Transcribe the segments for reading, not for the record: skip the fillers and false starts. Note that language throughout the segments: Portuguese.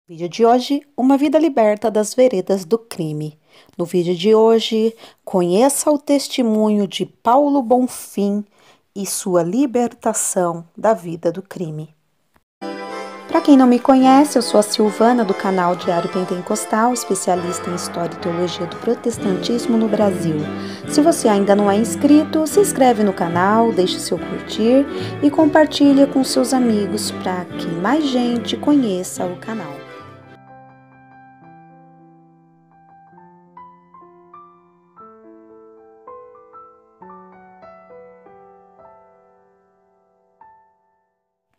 Vídeo de hoje, uma vida liberta das veredas do crime. No vídeo de hoje, conheça o testemunho de Paulo Bonfim e sua libertação da vida do crime. Para quem não me conhece, eu sou a Silvana do canal Diário Pentecostal, especialista em História e Teologia do Protestantismo no Brasil. Se você ainda não é inscrito, se inscreve no canal, deixe seu curtir e compartilhe com seus amigos para que mais gente conheça o canal.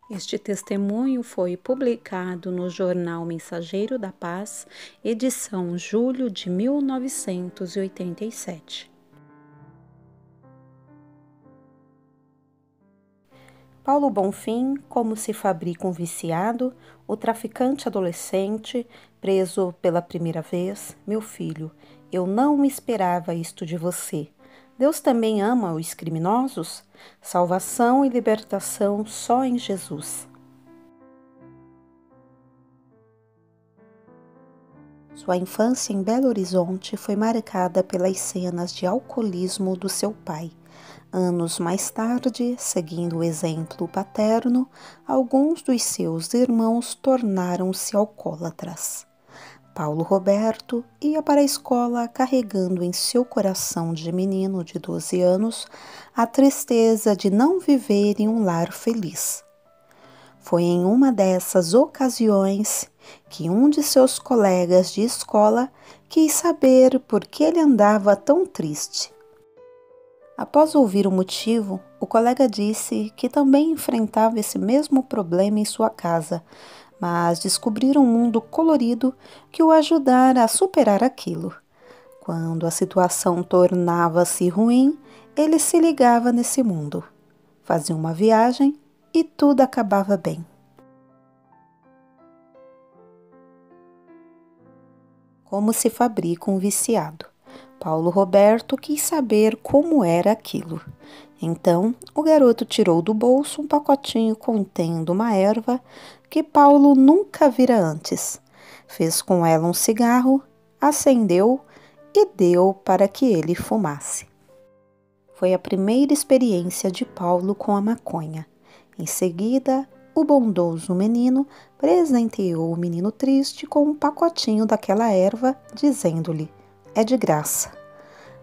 Este testemunho foi publicado no jornal Mensageiro da Paz, edição julho de 1987. Paulo Bonfim, como se fabrica um viciado, o traficante adolescente, preso pela primeira vez. Meu filho, eu não esperava isto de você. Deus também ama os criminosos? Salvação e libertação só em Jesus. Sua infância em Belo Horizonte foi marcada pelas cenas de alcoolismo do seu pai. Anos mais tarde, seguindo o exemplo paterno, alguns dos seus irmãos tornaram-se alcoólatras. Paulo Roberto ia para a escola carregando em seu coração de menino de 12 anos a tristeza de não viver em um lar feliz. Foi em uma dessas ocasiões que um de seus colegas de escola quis saber por que ele andava tão triste. Após ouvir o motivo, o colega disse que também enfrentava esse mesmo problema em sua casa, mas descobriram um mundo colorido que o ajudara a superar aquilo. Quando a situação tornava-se ruim, ele se ligava nesse mundo. Fazia uma viagem e tudo acabava bem. Como se fabrica um viciado? Paulo Roberto quis saber como era aquilo. Então, o garoto tirou do bolso um pacotinho contendo uma erva que Paulo nunca vira antes. Fez com ela um cigarro, acendeu e deu para que ele fumasse. Foi a primeira experiência de Paulo com a maconha. Em seguida, o bondoso menino presenteou o menino triste com um pacotinho daquela erva, dizendo-lhe: é de graça.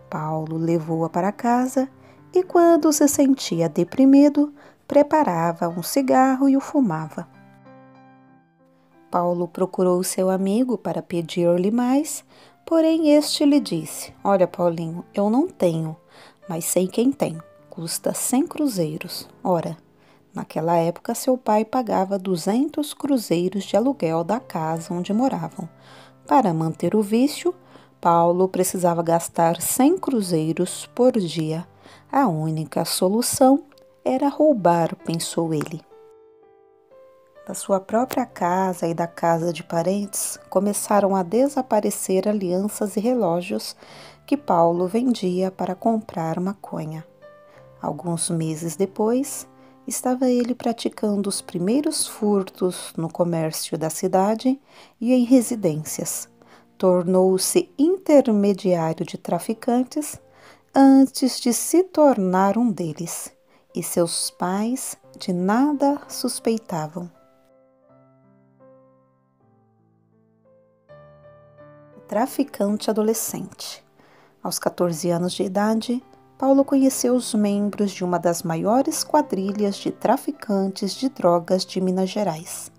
Paulo levou-a para casa e, quando se sentia deprimido, preparava um cigarro e o fumava. Paulo procurou seu amigo para pedir-lhe mais, porém este lhe disse: olha, Paulinho, eu não tenho, mas sei quem tem. Custa 100 cruzeiros. Ora, naquela época seu pai pagava 200 cruzeiros de aluguel da casa onde moravam. Para manter o vício, Paulo precisava gastar 100 cruzeiros por dia. A única solução era roubar, pensou ele. Da sua própria casa e da casa de parentes, começaram a desaparecer alianças e relógios que Paulo vendia para comprar maconha. Alguns meses depois, estava ele praticando os primeiros furtos no comércio da cidade e em residências. Tornou-se intermediário de traficantes antes de se tornar um deles, e seus pais de nada suspeitavam. O traficante adolescente. Aos 14 anos de idade, Paulo conheceu os membros de uma das maiores quadrilhas de traficantes de drogas de Minas Gerais.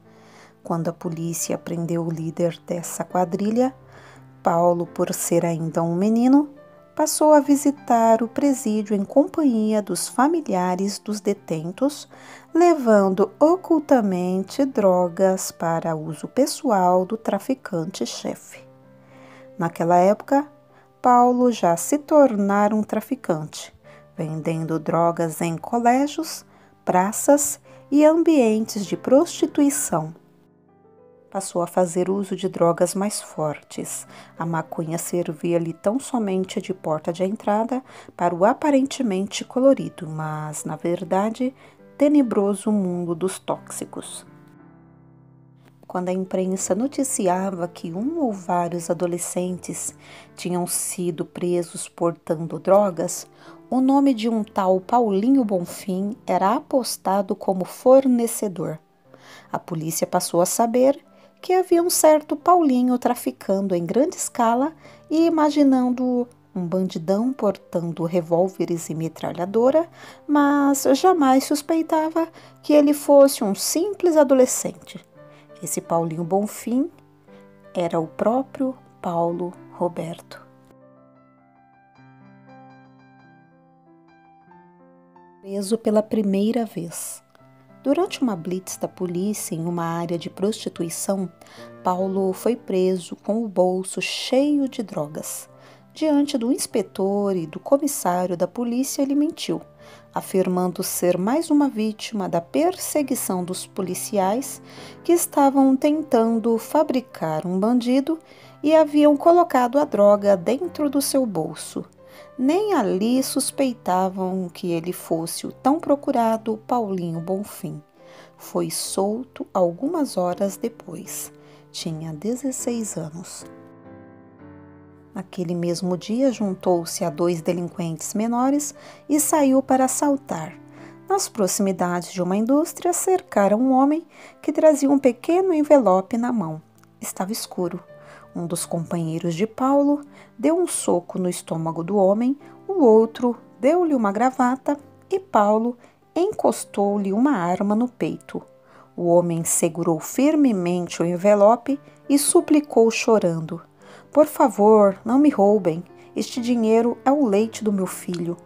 Quando a polícia prendeu o líder dessa quadrilha, Paulo, por ser ainda um menino, passou a visitar o presídio em companhia dos familiares dos detentos, levando ocultamente drogas para uso pessoal do traficante-chefe. Naquela época, Paulo já se tornara um traficante, vendendo drogas em colégios, praças e ambientes de prostituição. Passou a fazer uso de drogas mais fortes. A maconha servia-lhe tão somente de porta de entrada para o aparentemente colorido, mas, na verdade, tenebroso mundo dos tóxicos. quando a imprensa noticiava que um ou vários adolescentes tinham sido presos portando drogas, o nome de um tal Paulinho Bonfim era apostado como fornecedor. A polícia passou a saber que havia um certo Paulinho traficando em grande escala e imaginando um bandidão portando revólveres e metralhadora, mas jamais suspeitava que ele fosse um simples adolescente. Esse Paulinho Bonfim era o próprio Paulo Roberto. Preso pela primeira vez. Durante uma blitz da polícia em uma área de prostituição, Paulo foi preso com o bolso cheio de drogas. Diante do inspetor e do comissário da polícia, ele mentiu, afirmando ser mais uma vítima da perseguição dos policiais que estavam tentando fabricar um bandido e haviam colocado a droga dentro do seu bolso. Nem ali suspeitavam que ele fosse o tão procurado Paulinho Bonfim. Foi solto algumas horas depois. Tinha 16 anos. Naquele mesmo dia, juntou-se a 2 delinquentes menores e saiu para assaltar. Nas proximidades de uma indústria, cercaram um homem que trazia um pequeno envelope na mão. Estava escuro. Um dos companheiros de Paulo deu um soco no estômago do homem, o outro deu-lhe uma gravata e Paulo encostou-lhe uma arma no peito. O homem segurou firmemente o envelope e suplicou chorando: "Por favor, não me roubem. Este dinheiro é o leite do meu filho."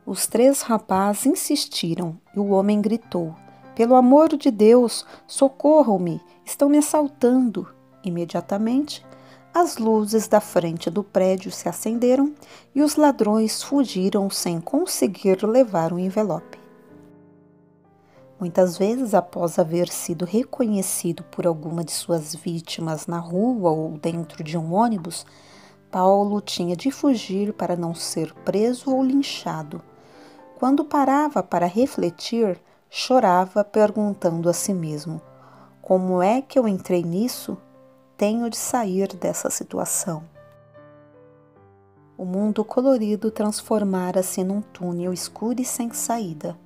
Os 3 rapazes insistiram e o homem gritou: "Pelo amor de Deus, socorram-me, estão me assaltando." Imediatamente, as luzes da frente do prédio se acenderam e os ladrões fugiram sem conseguir levar o envelope. Muitas vezes, após haver sido reconhecido por alguma de suas vítimas na rua ou dentro de um ônibus, Paulo tinha de fugir para não ser preso ou linchado. Quando parava para refletir, chorava perguntando a si mesmo: "Como é que eu entrei nisso? Tenho de sair dessa situação." O mundo colorido transformara-se num túnel escuro e sem saída.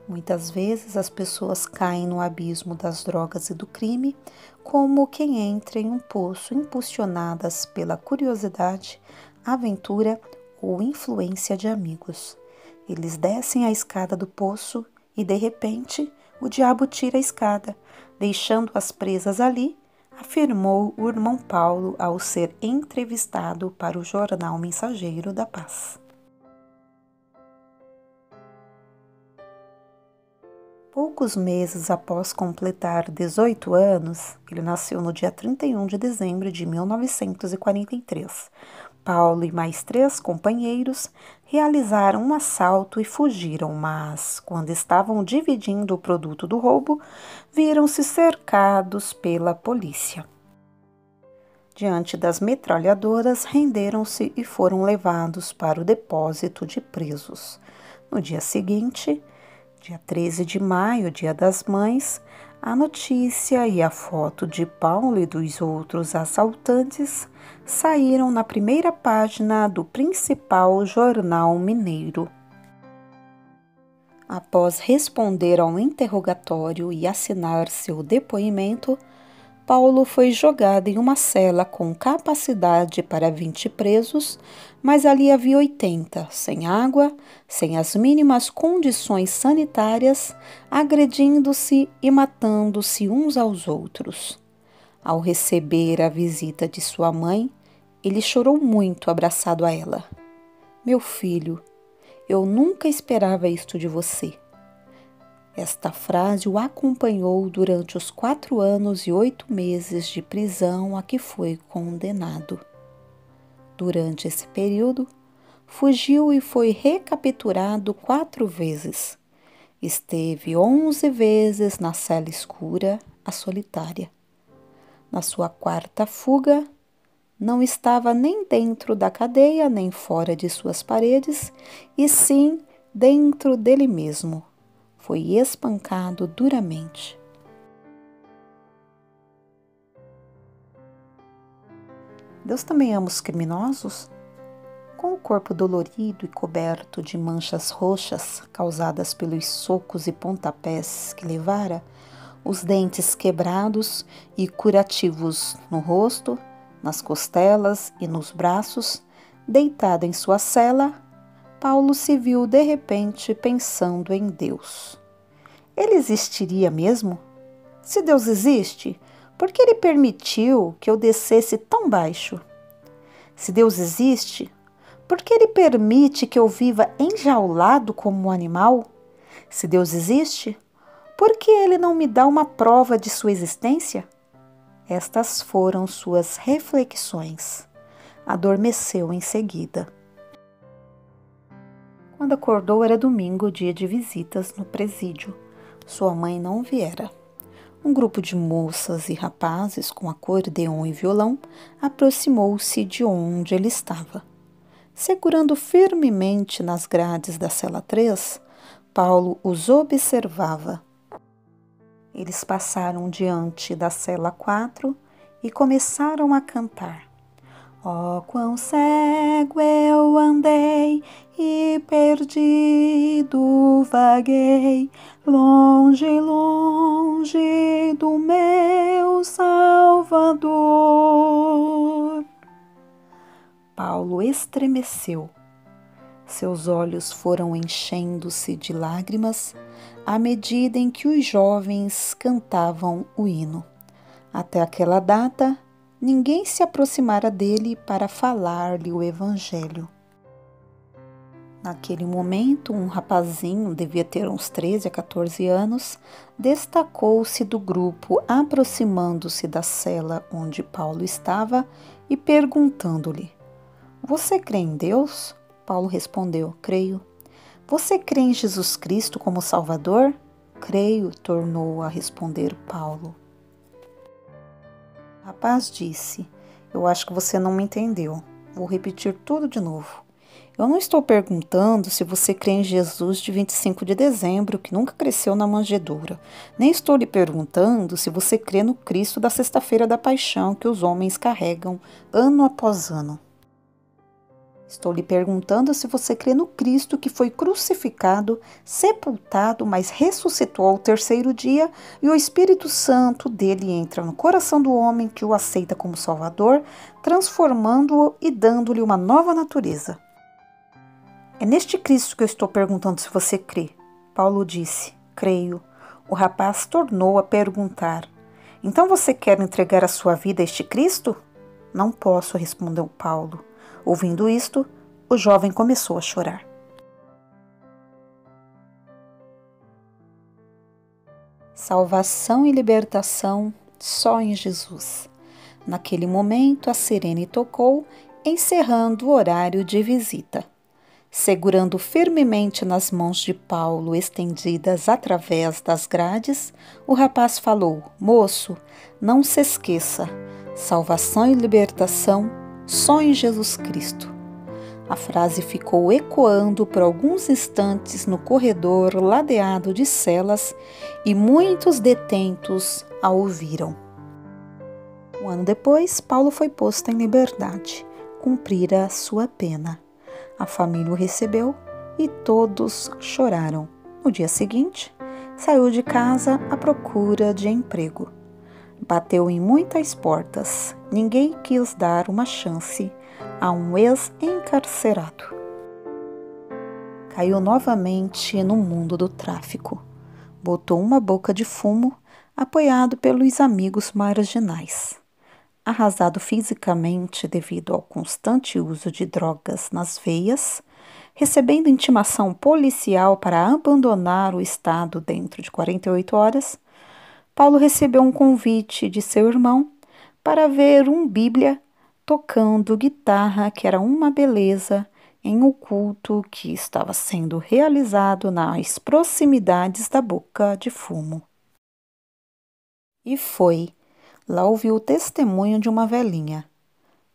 Muitas vezes as pessoas caem no abismo das drogas e do crime, como quem entra em um poço impulsionadas pela curiosidade, aventura ou influência de amigos. Eles descem a escada do poço e, de repente, o diabo tira a escada, deixando-as presas ali, afirmou o irmão Paulo ao ser entrevistado para o jornal Mensageiro da Paz. Poucos meses após completar 18 anos, ele nasceu no dia 31 de dezembro de 1943. Paulo e mais 3 companheiros realizaram um assalto e fugiram, mas, quando estavam dividindo o produto do roubo, viram-se cercados pela polícia. Diante das metralhadoras, renderam-se e foram levados para o depósito de presos. No dia seguinte, dia 13 de maio, Dia das Mães, a notícia e a foto de Paulo e dos outros assaltantes saíram na primeira página do principal jornal mineiro. Após responder ao interrogatório e assinar seu depoimento, Paulo foi jogado em uma cela com capacidade para 20 presos, mas ali havia 80, sem água, sem as mínimas condições sanitárias, agredindo-se e matando-se uns aos outros. Ao receber a visita de sua mãe, ele chorou muito abraçado a ela. "Meu filho, eu nunca esperava isto de você." Esta frase o acompanhou durante os 4 anos e 8 meses de prisão a que foi condenado. Durante esse período, fugiu e foi recapturado 4 vezes. Esteve 11 vezes na cela escura, a solitária. Na sua 4ª fuga, não estava nem dentro da cadeia, nem fora de suas paredes, e sim dentro dele mesmo. Foi espancado duramente. Deus também ama os criminosos? Com o corpo dolorido e coberto de manchas roxas causadas pelos socos e pontapés que levara, os dentes quebrados e curativos no rosto, nas costelas e nos braços, deitado em sua cela, Paulo se viu de repente pensando em Deus. Ele existiria mesmo? Se Deus existe, por que ele permitiu que eu descesse tão baixo? Se Deus existe, por que ele permite que eu viva enjaulado como um animal? Se Deus existe, por que ele não me dá uma prova de sua existência? Estas foram suas reflexões. Adormeceu em seguida. Quando acordou era domingo, dia de visitas no presídio. Sua mãe não viera. Um grupo de moças e rapazes com acordeão e violão aproximou-se de onde ele estava. Segurando firmemente nas grades da cela 3, Paulo os observava. Eles passaram diante da cela 4 e começaram a cantar. Oh, quão cego eu andei e perdido vaguei, longe, longe do meu Salvador. Paulo estremeceu. Seus olhos foram enchendo-se de lágrimas à medida em que os jovens cantavam o hino. Até aquela data, ninguém se aproximara dele para falar-lhe o evangelho. Naquele momento, um rapazinho, devia ter uns 13 a 14 anos, destacou-se do grupo, aproximando-se da cela onde Paulo estava e perguntando-lhe: Você crê em Deus? Paulo respondeu: Creio. Você crê em Jesus Cristo como Salvador? Creio, tornou a responder Paulo. O rapaz disse: Eu acho que você não me entendeu. Vou repetir tudo de novo. Eu não estou perguntando se você crê em Jesus de 25 de dezembro, que nunca cresceu na manjedoura. Nem estou lhe perguntando se você crê no Cristo da Sexta-feira da Paixão que os homens carregam ano após ano. Estou lhe perguntando se você crê no Cristo que foi crucificado, sepultado, mas ressuscitou ao terceiro dia e o Espírito Santo dele entra no coração do homem que o aceita como Salvador, transformando-o e dando-lhe uma nova natureza. É neste Cristo que eu estou perguntando se você crê. Paulo disse: Creio. O rapaz tornou a perguntar: Então você quer entregar a sua vida a este Cristo? Não posso, respondeu Paulo. Ouvindo isto, o jovem começou a chorar. Salvação e libertação só em Jesus. Naquele momento, a sirene tocou, encerrando o horário de visita. Segurando firmemente nas mãos de Paulo, estendidas através das grades, o rapaz falou: Moço, não se esqueça, salvação e libertação só em Jesus Cristo. A frase ficou ecoando por alguns instantes no corredor ladeado de celas e muitos detentos a ouviram. Um ano depois, Paulo foi posto em liberdade, cumprira sua pena. A família o recebeu e todos choraram. No dia seguinte, saiu de casa à procura de emprego. Bateu em muitas portas. Ninguém quis dar uma chance a um ex-encarcerado. Caiu novamente no mundo do tráfico. Botou uma boca de fumo, apoiado pelos amigos marginais. Arrasado fisicamente devido ao constante uso de drogas nas veias, recebendo intimação policial para abandonar o estado dentro de 48 horas, Paulo recebeu um convite de seu irmão para ver um Bíblia tocando guitarra, que era uma beleza, em um culto que estava sendo realizado nas proximidades da boca de fumo. E foi. Lá ouviu o testemunho de uma velhinha.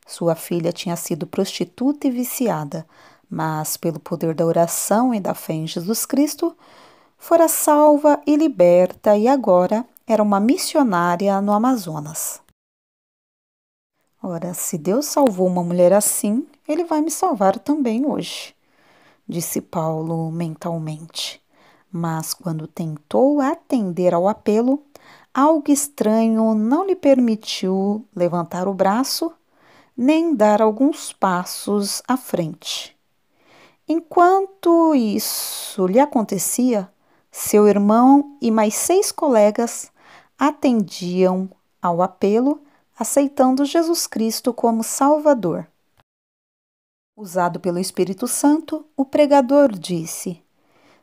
Sua filha tinha sido prostituta e viciada, mas, pelo poder da oração e da fé em Jesus Cristo, fora salva e liberta e agora era uma missionária no Amazonas. Ora, se Deus salvou uma mulher assim, Ele vai me salvar também hoje, disse Paulo mentalmente. Mas quando tentou atender ao apelo, algo estranho não lhe permitiu levantar o braço nem dar alguns passos à frente. Enquanto isso lhe acontecia, seu irmão e mais 6 colegas atendiam ao apelo, aceitando Jesus Cristo como Salvador. Usado pelo Espírito Santo, o pregador disse: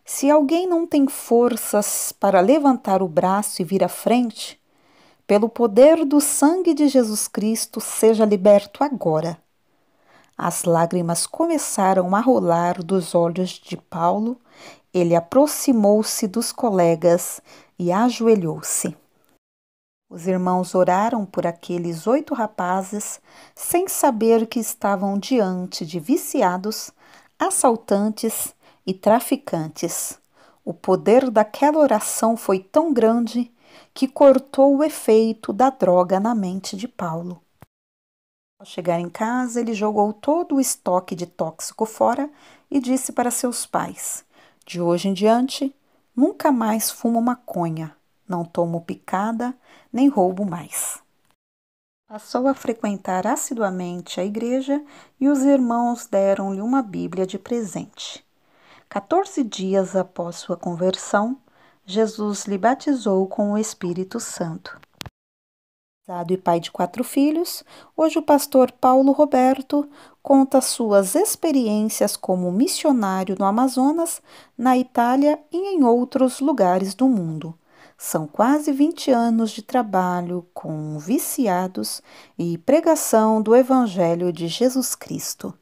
Se alguém não tem forças para levantar o braço e vir à frente, pelo poder do sangue de Jesus Cristo, seja liberto agora. As lágrimas começaram a rolar dos olhos de Paulo. Ele aproximou-se dos colegas e ajoelhou-se. Os irmãos oraram por aqueles 8 rapazes, sem saber que estavam diante de viciados, assaltantes e traficantes. O poder daquela oração foi tão grande que cortou o efeito da droga na mente de Paulo. Ao chegar em casa, ele jogou todo o estoque de tóxico fora e disse para seus pais: De hoje em diante, nunca mais fumo maconha, não tomo picada, nem roubo mais. Passou a frequentar assiduamente a igreja e os irmãos deram-lhe uma Bíblia de presente. 14 dias após sua conversão, Jesus lhe batizou com o Espírito Santo. Casado e pai de 4 filhos, hoje o pastor Paulo Roberto conta suas experiências como missionário no Amazonas, na Itália e em outros lugares do mundo. São quase 20 anos de trabalho com viciados e pregação do Evangelho de Jesus Cristo.